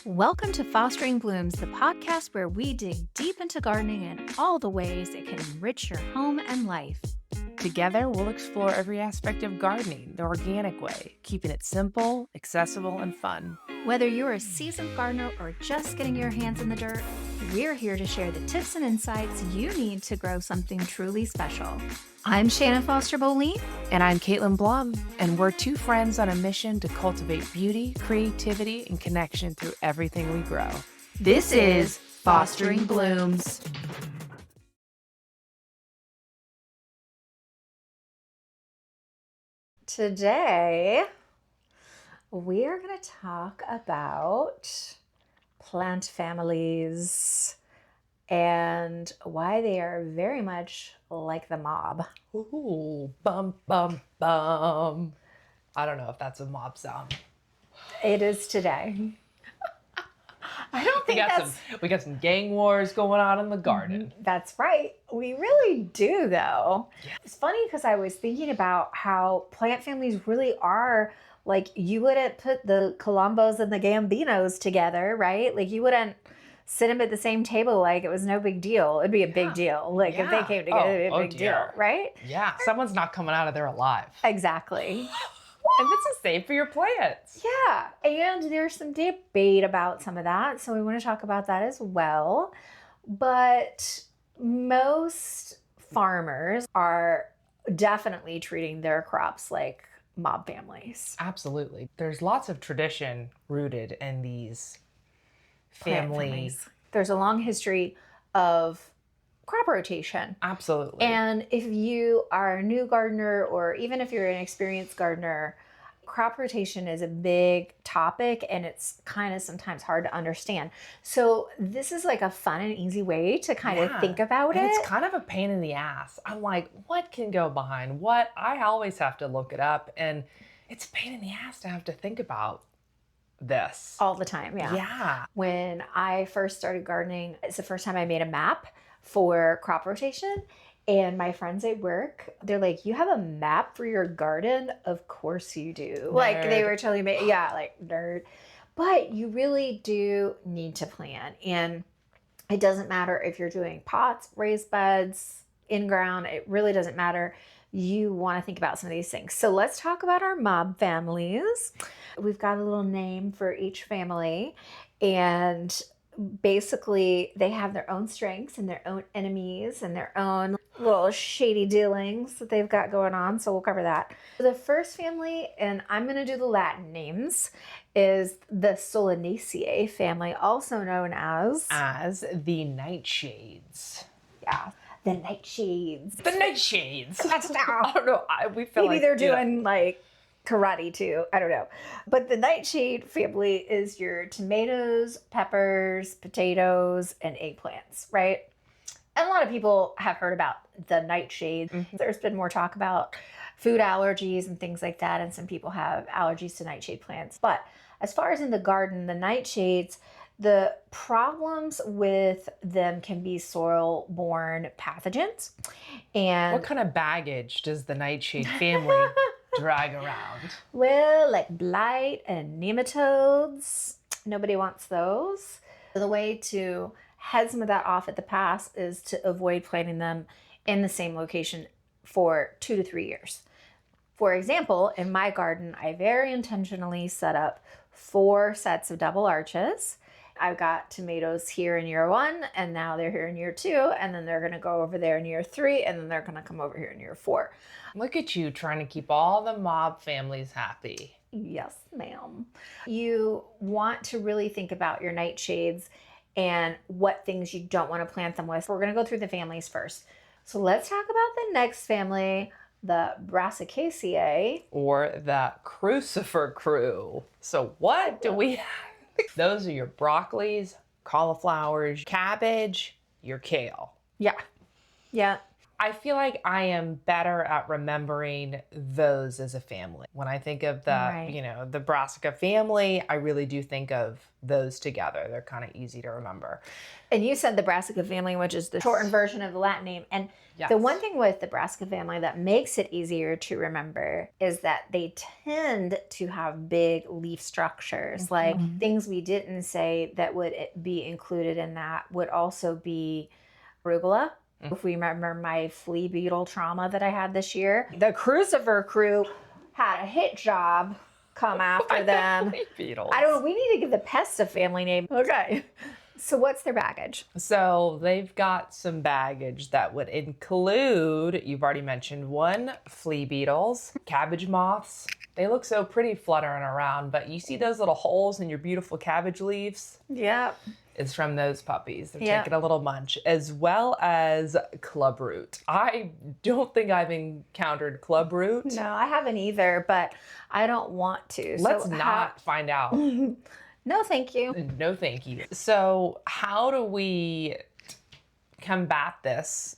Welcome to Fostering Blooms, the podcast where we dig deep into gardening and all the ways it can enrich your home and life. Together, we'll explore every aspect of gardening the organic way, keeping it simple, accessible, and fun. Whether you're a seasoned gardener or just getting your hands in the dirt, we're here to share the tips and insights you need to grow something truly special. I'm Shannon Foster Boleen. And I'm Caitlin Blum, and we're two friends on a mission to cultivate beauty, creativity, and connection through everything we grow. This is Fostering Blooms. Today, we are going to talk about plant families and why they are very much like the mob. Ooh, bum, bum, bum. I don't know if that's a mob sound. It is today. I don't think we got some gang wars going on in the garden. That's right. We really do, though. Yeah. It's funny because I was thinking about how plant families really are like, you wouldn't put the Colombos and the Gambinos together, right? Like, you wouldn't sit them at the same table like it was no big deal. It'd be a big deal. Like, if they came together, it'd be a big deal, right? Yeah. Someone's not coming out of there alive. Exactly. And it's the same for your plants. Yeah. And there's some debate about some of that. So we want to talk about that as well. But most farmers are definitely treating their crops like mob families. Absolutely. There's lots of tradition rooted in these families. There's a long history of crop rotation. Absolutely. And if you are a new gardener, or even if you're an experienced gardener, crop rotation is a big topic and it's kind of sometimes hard to understand. So this is like a fun and easy way to kind of think about it. It's kind of a pain in the ass. I'm like, what can go behind what? I always have to look it up, and it's a pain in the ass to have to think about this. All the time, yeah. Yeah. When I first started gardening, it's the first time I made a map for crop rotation. And my friends at work, they're like, you have a map for your garden? Of course you do. Nerd. Like, they were telling me, yeah, like, nerd. But you really do need to plan. And it doesn't matter if you're doing pots, raised beds, in ground. It really doesn't matter. You want to think about some of these things. So let's talk about our mob families. We've got a little name for each family. And basically, they have their own strengths and their own enemies and their own little shady dealings that they've got going on. So we'll cover that. The first family, and I'm going to do the Latin names, is the Solanaceae family, also known as the Nightshades. Yeah, the Nightshades. The Nightshades. That's now. I don't know. We feel Maybe like they're doing like karate too. I don't know. But the Nightshade family is your tomatoes, peppers, potatoes, and eggplants, right? And a lot of people have heard about the nightshade. Mm-hmm. There's been more talk about food allergies and things like that. And some people have allergies to nightshade plants. But as far as in the garden, the nightshades, the problems with them can be soil-borne pathogens. And what kind of baggage does the Nightshade family drag around? Well, like blight and nematodes. Nobody wants those. The way to head some of that off at the pass is to avoid planting them in the same location for 2 to 3 years. For example, in my garden, I very intentionally set up 4 sets of double arches. I've got tomatoes here in year 1, and now they're here in year 2, and then they're going to go over there in year 3, and then they're going to come over here in year 4. Look at you trying to keep all the mob families happy. Yes, ma'am. You want to really think about your nightshades and what things you don't want to plant them with. We're going to go through the families first. So let's talk about the next family, the Brassicaceae. Or the Crucifer Crew. So what do we have? Those are your broccolis, cauliflowers, cabbage, your kale. Yeah. I feel like I am better at remembering those as a family. When I think of the, Right. the Brassica family, I really do think of those together. They're kind of easy to remember. And you said the Brassica family, which is the shortened version of the Latin name. And the one thing with the Brassica family that makes it easier to remember is that they tend to have big leaf structures. Like things we didn't say that would be included in that would also be arugula. If we remember my flea beetle trauma that I had this year, the Crucifer Crew had a hit job come after them. Flea beetles. I don't know. We need to give the pests a family name. Okay. So what's their baggage? So they've got some baggage that would include, you've already mentioned one, flea beetles, cabbage moths. They look so pretty fluttering around, but you see those little holes in your beautiful cabbage leaves? Yep. It's from those puppies. They're taking a little munch, as well as clubroot. I don't think I've encountered clubroot. No, I haven't either, but I don't want to. Let's not find out. No, thank you. No, thank you. So how do we combat this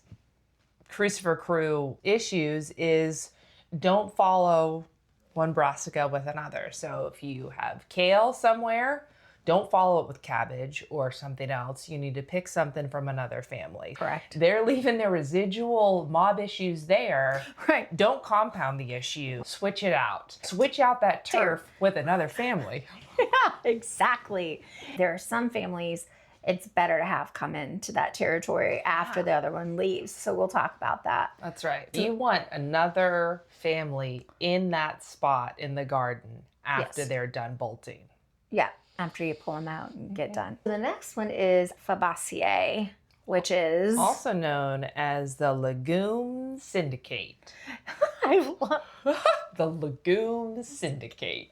Crucifer Crew issues is don't follow one brassica with another. So if you have kale somewhere, don't follow it with cabbage or something else. You need to pick something from another family. Correct. They're leaving their residual mob issues there. Right. Don't compound the issue. Switch it out. Switch out that turf with another family. Yeah, exactly. There are some families it's better to have come into that territory after the other one leaves. So we'll talk about that. That's right. You want another family in that spot in the garden after they're done bolting. Yeah, after you pull them out and get done. The next one is Fabaceae, which is also known as the Legume Syndicate. I love the Legume Syndicate.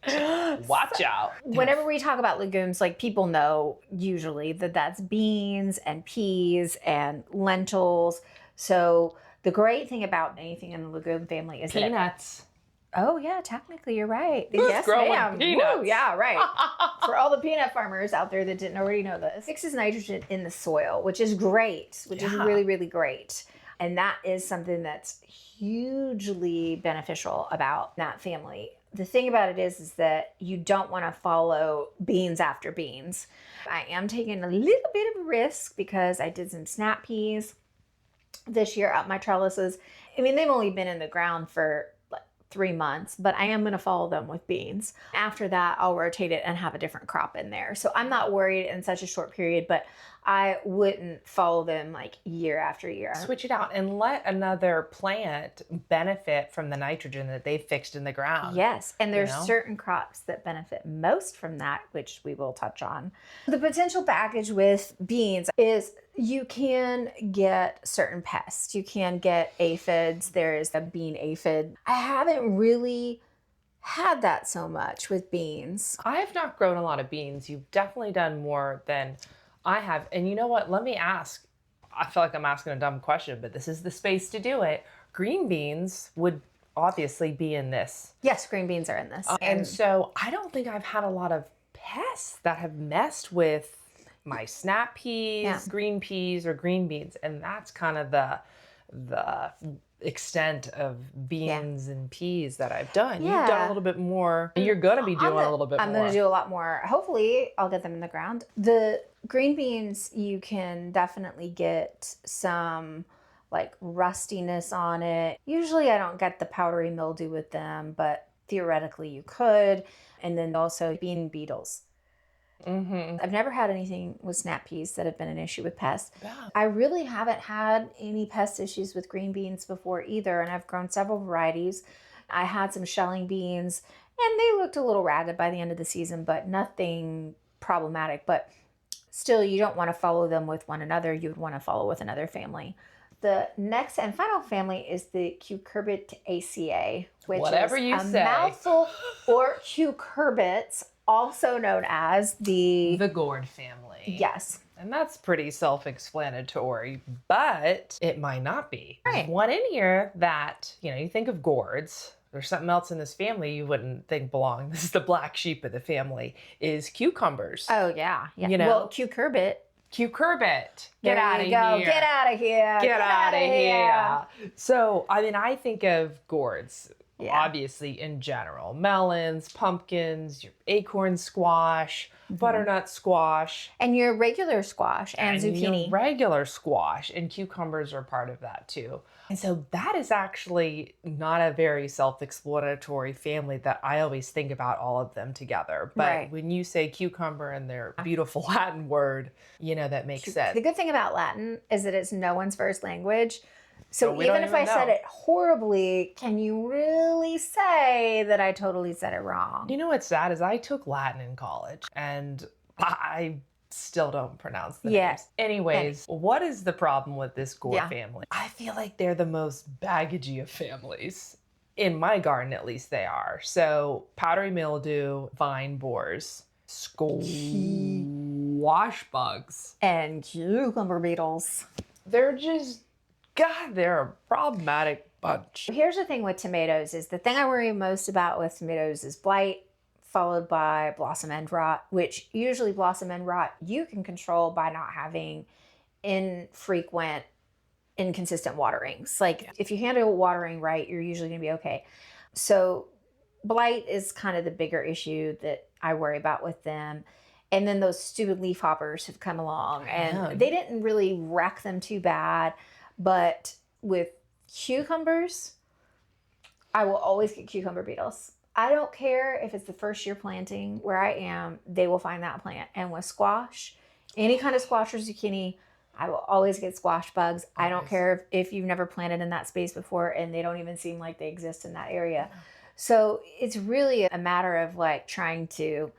Watch out. Whenever we talk about legumes, like people know usually that that's beans and peas and lentils. So the great thing about anything in the legume family is peanuts. Oh yeah, technically you're right. Who's yes, growing ma'am. peanuts? Woo, yeah, right. For all the peanut farmers out there that didn't already know this, fixes nitrogen in the soil, which is great, which is really, really great. And that is something that's hugely beneficial about that family. The thing about it is that you don't want to follow beans after beans. I am taking a little bit of a risk because I did some snap peas this year up my trellises. I mean, they've only been in the ground for 3 months, but I am going to follow them with beans. After that, I'll rotate it and have a different crop in there. So I'm not worried in such a short period, but I wouldn't follow them like year after year. Switch it out and let another plant benefit from the nitrogen that they've fixed in the ground. Yes, and there's certain crops that benefit most from that, which we will touch on. The potential baggage with beans is you can get certain pests. You can get aphids. There is a bean aphid. I haven't really had that so much with beans. I have not grown a lot of beans. You've definitely done more than I have. And you know what? Let me ask. I feel like I'm asking a dumb question, but this is the space to do it. Green beans would obviously be in this. Yes, green beans are in this. And so I don't think I've had a lot of pests that have messed with my snap peas, green peas, or green beans. And that's kind of the extent of beans and peas that I've done. You've done a little bit more. You're going to be doing a little bit more. I'm going to do a lot more. Hopefully, I'll get them in the ground. The green beans, you can definitely get some like rustiness on it. Usually, I don't get the powdery mildew with them, but theoretically you could. And then also bean beetles. I've never had anything with snap peas that have been an issue with pests. I really haven't had any pest issues with green beans before either, and I've grown several varieties. I had some shelling beans, and they looked a little ragged by the end of the season, but nothing problematic. But still, you don't want to follow them with one another. You would want to follow with another family. The next and final family is the Cucurbitaceae, which is a mouthful, or cucurbits, also known as the Gourd Family. Yes. And that's pretty self-explanatory, but it might not be. Right. There's one in here that, you think of gourds. There's something else in this family you wouldn't think belonged. This is the black sheep of the family, is cucumbers. Oh, yeah. You know? Well, cucurbit Cucurbit. There Get out of you go. here. Get out of here. Get out of here. here. So, I mean, I think of gourds, Yeah. obviously, in general. Melons, pumpkins, your acorn squash, butternut squash. And your regular squash and your zucchini. regular squash, and cucumbers are part of that too. And so that is actually not a very self-explanatory family that I always think about all of them together. But Right. when you say cucumber and their beautiful Latin word, you know, that makes sense. The good thing about Latin is that it's no one's first language. So we don't even if I even said know. it horribly, can you really say that I totally said it wrong? You know what's sad is I took Latin in college and I still don't pronounce the Yeah. names. Anyways, what is the problem with this gourd Yeah. family? I feel like they're the most baggagey of families. In my garden, at least they are. So powdery mildew, vine borers, squash bugs. And cucumber beetles. They're just, God, they're a problematic bunch. Here's the thing with tomatoes is the thing I worry most about with tomatoes is blight, followed by blossom end rot, which usually blossom end rot you can control by not having infrequent, inconsistent waterings. Like if you handle watering right, you're usually going to be okay. So blight is kind of the bigger issue that I worry about with them. And then those stupid leaf hoppers have come along and they didn't really wreck them too bad. But with cucumbers, I will always get cucumber beetles. I don't care if it's the first year planting where I am, they will find that plant. And with squash, any kind of squash or zucchini, I will always get squash bugs. I don't care if you've never planted in that space before and they don't even seem like they exist in that area. So it's really a matter of like trying to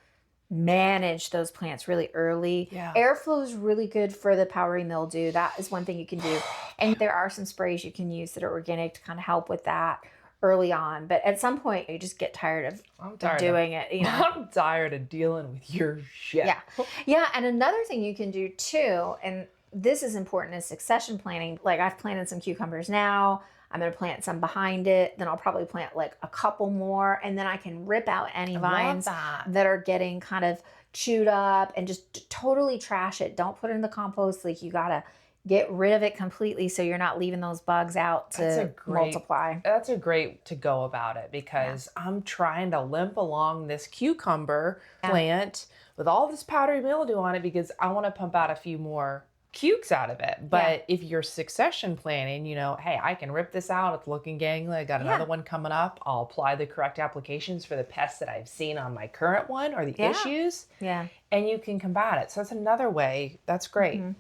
manage those plants really early. Yeah. Airflow is really good for the powdery mildew. That is one thing you can do. And there are some sprays you can use that are organic to kind of help with that early on. But at some point, you just get tired of doing it. You know? I'm tired of dealing with your shit. Yeah. Yeah. And another thing you can do too, and this is important, is succession planting. Like I've planted some cucumbers now. I'm going to plant some behind it. Then I'll probably plant like a couple more. And then I can rip out any vines that are getting kind of chewed up and just totally trash it. Don't put it in the compost. Like you got to get rid of it completely so you're not leaving those bugs out to multiply. That's a great to go about it because I'm trying to limp along this cucumber plant with all this powdery mildew on it because I want to pump out a few more cukes out of it. But if you're succession planning, you know, hey, I can rip this out. It's looking gangly. I got another one coming up. I'll apply the correct applications for the pests that I've seen on my current one or the issues. Yeah. And you can combat it. So that's another way. That's great. Mm-hmm.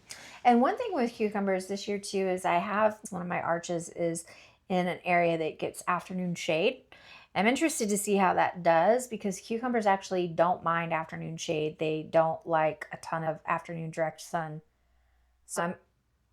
And one thing with cucumbers this year too is I have one of my arches is in an area that gets afternoon shade. I'm interested to see how that does because cucumbers actually don't mind afternoon shade. They don't like a ton of afternoon direct sun. So I'm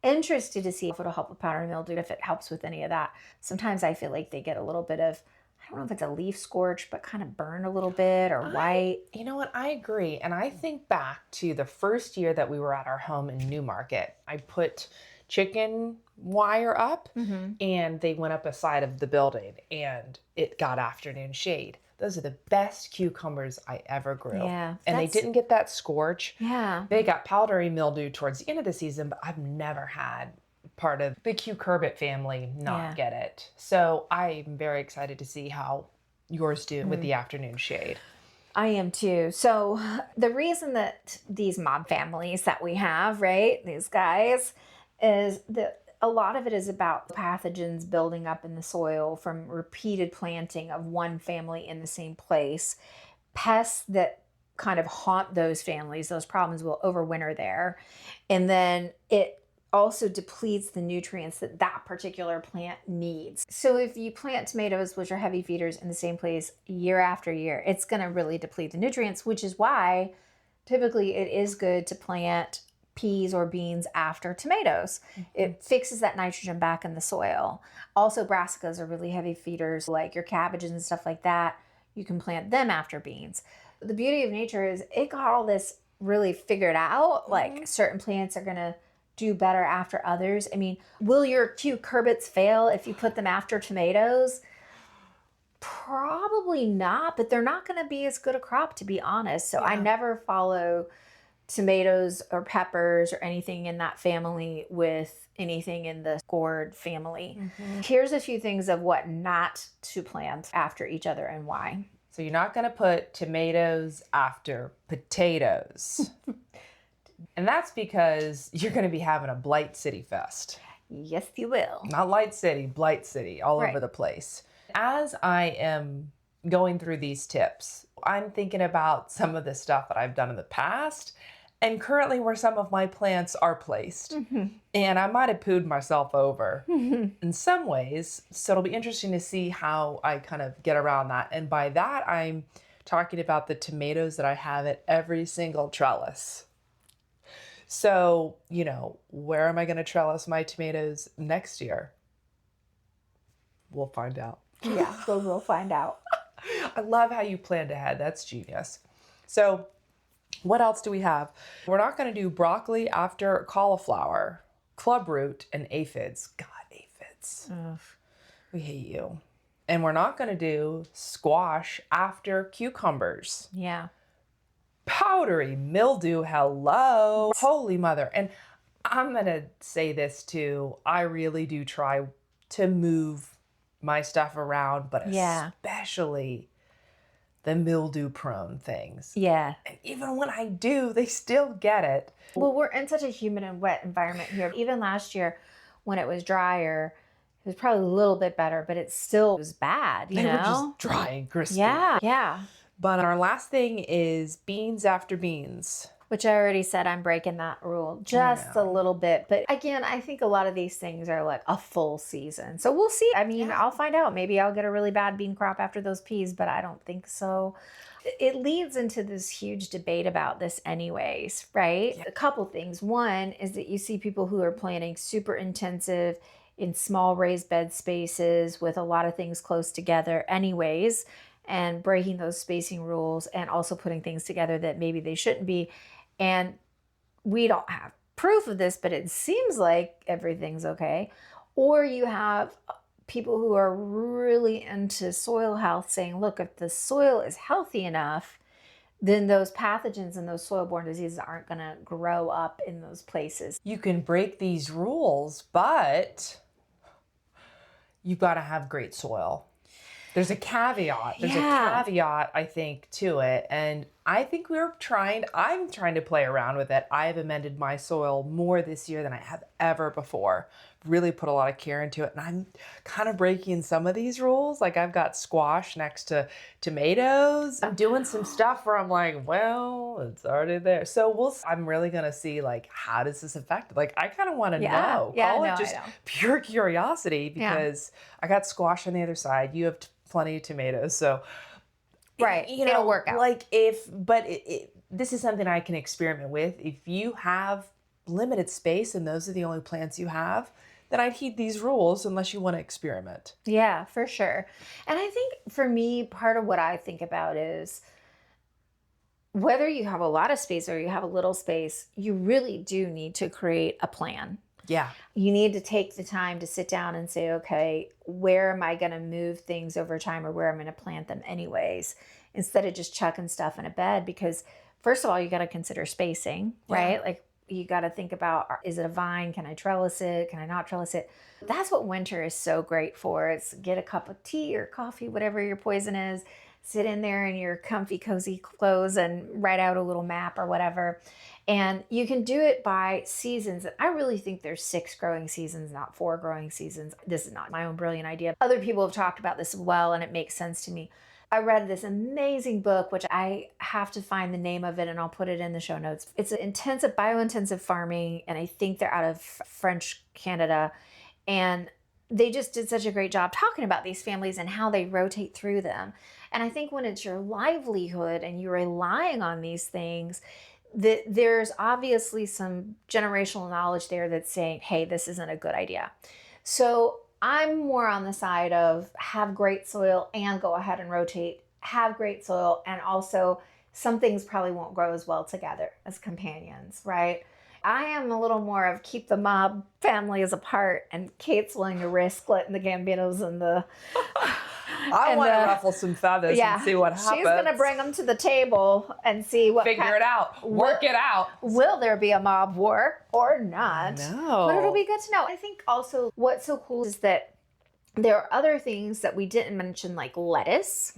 interested to see if it'll help with powdery mildew, if it helps with any of that. Sometimes I feel like they get a little bit of, I don't know if it's a leaf scorch, but kind of burn a little bit or white. You know what? I agree. And I think back to the first year that we were at our home in Newmarket. I put chicken wire up and they went up a side of the building and it got afternoon shade. Those are the best cucumbers I ever grew. Yeah. And they didn't get that scorch. Yeah. They got powdery mildew towards the end of the season, but I've never had part of the cucurbit family not get it. So I'm very excited to see how yours do with the afternoon shade. I am too. So the reason that these mob families that we have, right, these guys, is that a lot of it is about pathogens building up in the soil from repeated planting of one family in the same place. Pests that kind of haunt those families, those problems will overwinter there. And then it also depletes the nutrients that that particular plant needs. So if you plant tomatoes, which are heavy feeders, in the same place year after year, it's going to really deplete the nutrients, which is why typically it is good to plant peas or beans after tomatoes. It fixes that nitrogen back in the soil. Also, brassicas are really heavy feeders, like your cabbages and stuff like that. You can plant them after beans. The beauty of nature is it got all this really figured out. Like certain plants are going to do better after others. I mean, will your cucurbits fail if you put them after tomatoes? Probably not, but they're not going to be as good a crop, to be honest. So I never follow tomatoes or peppers or anything in that family with anything in the gourd family. Here's a few things of what not to plant after each other and why. So you're not going to put tomatoes after potatoes. And that's because you're going to be having a Blight City fest. Yes, you will. Not Light City, Blight City, all Right. over the place. As I am going through these tips, I'm thinking about some of the stuff that I've done in the past and currently where some of my plants are placed. And I might have pooed myself over in some ways. So it'll be interesting to see how I kind of get around that. And by that, I'm talking about the tomatoes that I have at every single trellis. So, you know, where am I going to trellis my tomatoes next year? We'll find out. Yeah, so we'll find out. I love how you planned ahead. That's genius. So what else do we have? We're not going to do broccoli after cauliflower, clubroot, and aphids. God, aphids. Ugh. We hate you. And we're not going to do squash after cucumbers. Yeah. Powdery mildew, hello. Holy mother. And I'm going to say this too. I really do try to move my stuff around, but especially the mildew prone things. Yeah. And even when I do, they still get it. Well, we're in such a humid and wet environment here. Even last year when it was drier, it was probably a little bit better, but it still was bad, you They know? were just dry and crispy. Yeah. Yeah. But our last thing is beans after beans. Which I already said I'm breaking that rule just a little bit. But again, I think a lot of these things are like a full season. So we'll see. I mean, I'll find out. Maybe I'll get a really bad bean crop after those peas, but I don't think so. It leads into this huge debate about this anyways, right? Yeah. A couple things. One is that you see people who are planting super intensive in small raised bed spaces with a lot of things close together anyways, and breaking those spacing rules and also putting things together that maybe they shouldn't be. And we don't have proof of this, but it seems like everything's okay. Or you have people who are really into soil health saying, look, if the soil is healthy enough, then those pathogens and those soil-borne diseases aren't going to grow up in those places. You can break these rules, but you've got to have great soil. There's a caveat. There's a caveat, I think, to it. And I think I'm trying to play around with it. I've amended my soil more this year than I have ever before. Really put a lot of care into it. And I'm kind of breaking some of these rules. Like I've got squash next to tomatoes. I'm doing some stuff where I'm like, well, it's already there. So I'm really going to see like, how does this affect it? Like, I kind of want to know. Call it just pure curiosity because I got squash on the other side. You have plenty of tomatoes. So, right, you know, it'll work out. Like this is something I can experiment with. If you have limited space and those are the only plants you have, then I'd heed these rules unless you want to experiment. Yeah, for sure. And I think for me, part of what I think about is whether you have a lot of space or you have a little space, you really do need to create a plan. Yeah. You need to take the time to sit down and say, okay, where am I going to move things over time or where I'm going to plant them anyways, instead of just chucking stuff in a bed. Because first of all, you got to consider spacing, right? Like you got to think about, is it a vine? Can I trellis it? Can I not trellis it? That's what winter is so great for. It's get a cup of tea or coffee, whatever your poison is, sit in there in your comfy, cozy clothes and write out a little map or whatever. And you can do it by seasons. I really think there's 6 growing seasons, not 4 growing seasons. This is not my own brilliant idea. Other people have talked about this as well, and it makes sense to me. I read this amazing book, which I have to find the name of it and I'll put it in the show notes. It's an biointensive farming, and I think they're out of French Canada. And they just did such a great job talking about these families and how they rotate through them. And I think when it's your livelihood and you're relying on these things, there's obviously some generational knowledge there that's saying, hey, this isn't a good idea. So I'm more on the side of have great soil and go ahead and rotate, have great soil, and also some things probably won't grow as well together as companions, right? I am a little more of keep the mob families apart, and Kate's willing to risk letting the Gambinos and the... I want to ruffle some feathers and see what happens. She's going to bring them to the table and see what... Figure it out. Work it out. Will there be a mob war or not? No. But it'll be good to know. I think also what's so cool is that there are other things that we didn't mention, like lettuce,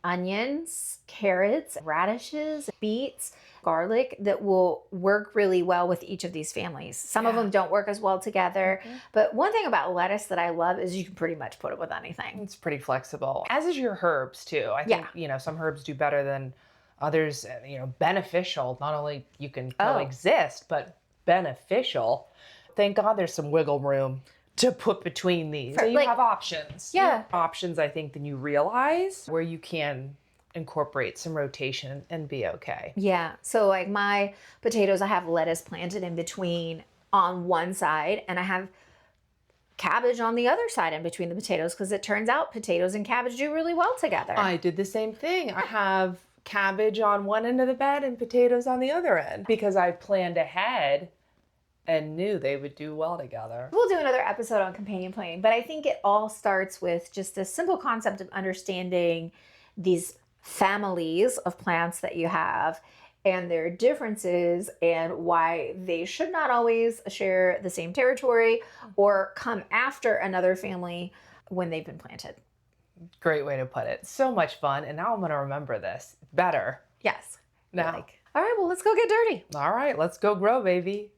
onions, carrots, radishes, beets, garlic, that will work really well with each of these families. Some of them don't work as well together. But one thing about lettuce that I love is you can pretty much put it with anything. It's pretty flexible. As is your herbs too. I think, some herbs do better than others, beneficial. Not only you can coexist, but beneficial. Thank God there's some wiggle room to put between these. So you have options. Yeah. You have options, I think, than you realize, where you can incorporate some rotation and be okay. Yeah. So like my potatoes, I have lettuce planted in between on one side, and I have cabbage on the other side in between the potatoes, because it turns out potatoes and cabbage do really well together. I did the same thing. I have cabbage on one end of the bed and potatoes on the other end, because I planned ahead and knew they would do well together. We'll do another episode on companion planting, but I think it all starts with just a simple concept of understanding these families of plants that you have and their differences, and why they should not always share the same territory or come after another family when they've been planted. Great way to put it. So much fun. And now I'm going to remember this better. Yes. Now. All right, well, let's go get dirty. All right, let's go grow, baby.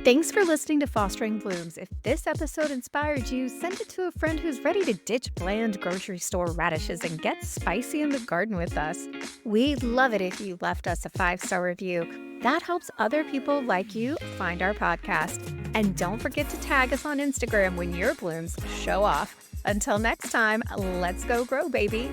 Thanks for listening to Fostering Blooms. If this episode inspired you, send it to a friend who's ready to ditch bland grocery store radishes and get spicy in the garden with us. We'd love it if you left us a 5-star review. That helps other people like you find our podcast. And don't forget to tag us on Instagram when your blooms show off. Until next time, let's go grow, baby.